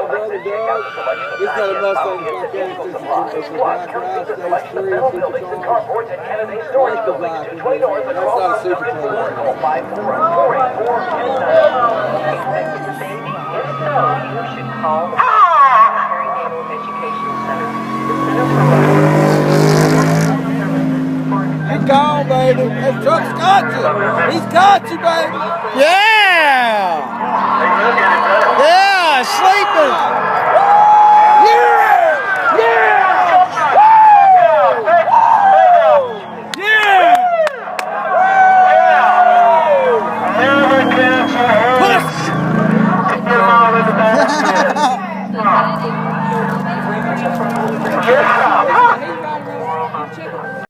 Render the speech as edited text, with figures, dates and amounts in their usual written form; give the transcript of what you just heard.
brother Doug. He's got a Mustang truck in it. It's a black drive, stage 3, supercharged. Like the black. That's not a supercharged. You should call the Perinatal Education Center. He's gone, baby. That truck's got you. He's got you, baby. Yeah.